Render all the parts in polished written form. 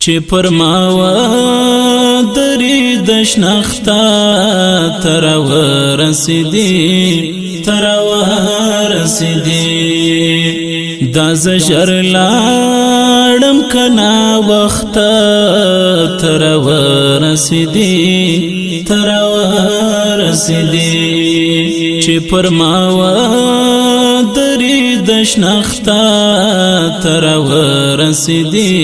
چې پر ما ودرې د شنخته تر ورسېدې دا زه ژر لاړم کنا وخته تر ورسېدې چې پر ما ودرې د شنخته تر ورسېدې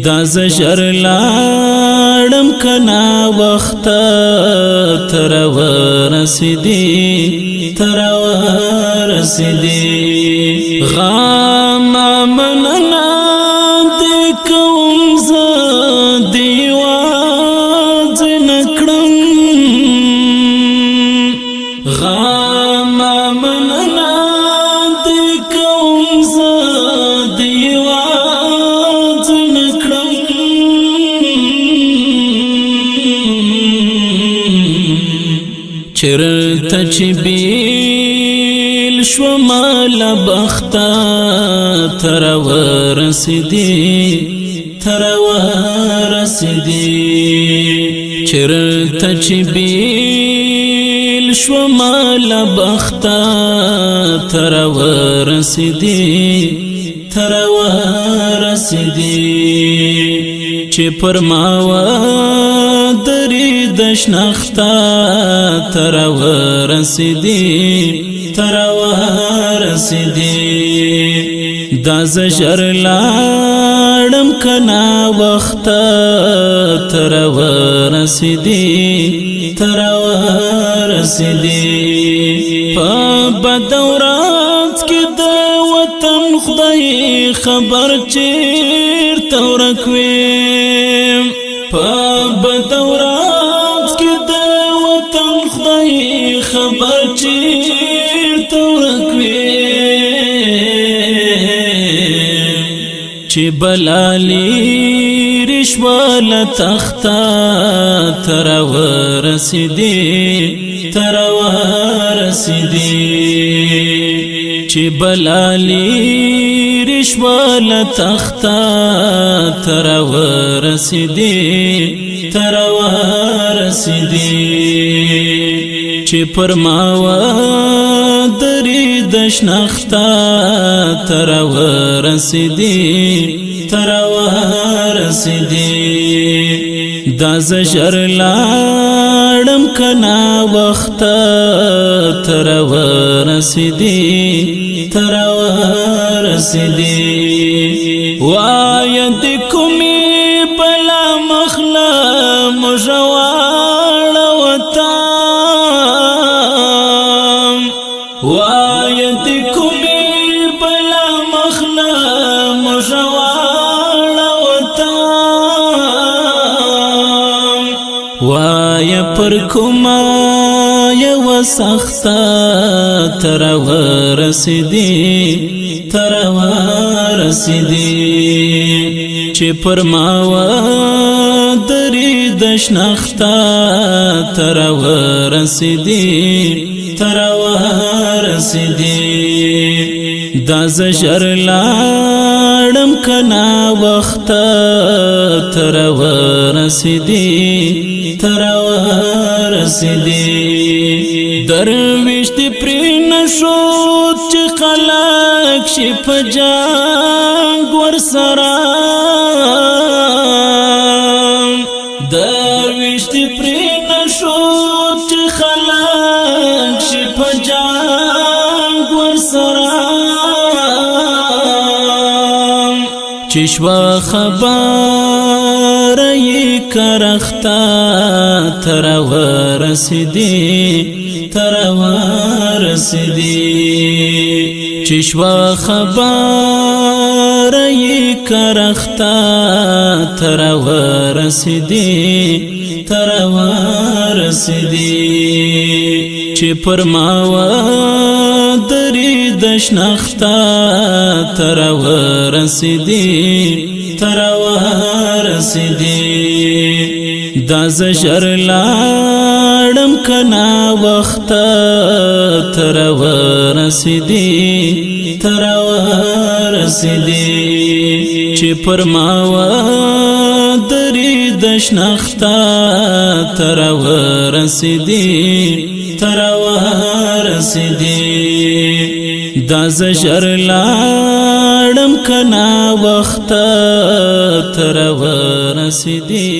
دا زه ژر لاړم کنا وخته تر ورسېدې غم مننا دې کوم زه دې واځ نکړم غم مننا دې کوم زه دې واځ نکړم چرته چې بیل شوم له بخته تر ورسېدې چرته چې بیل شوم له بخته تر ورسېدې چې پر ما ودرې د شنخته تر ورسېدې دا زه ژر لاړم کنا وخته تر ورسېدې په بد ورځ کې د وطن خدای خبر چیرته ورک ویم په بد ورځ کې د وطن خدای خبر چیرته ورک ویم چې بلالی رشوال تخته تر ورسېدې چې بلالی رشوال تخته تر ورسېدې چې پر ما ودرې د شنخته تر ورسېدې دا زه ژر لاړم کنا وخته تر ورسېدې وایه د کومې بلا مخله موږه واړوتم وایه د کومې بلا مخله موږه واړوتم وایه پر کومه یوه سخته تر ورسېدې چې پر ما ودرې د شنخته تر ورسېدې دا زه ژر لاړم کنا وخته تر ورسېدې درویش دې پرې نشو چې خلک شي په جنګ ورسره درویش دې پرې نشو چې خلک شي په جنګ ورسره چې شوه خبره یې کرخته تر ورسېدې چې شوه خبره یې کرخته تر ورسېدې چې پر ما ودرې د شنخته تر ورسېدې دا زه ژر لاړم کنا وخته تر ورسېدې رسیدي چې پر ما ودرې د شنخته تر ورسیدي دا زجر لاړم کنا وخت تر ورسیدي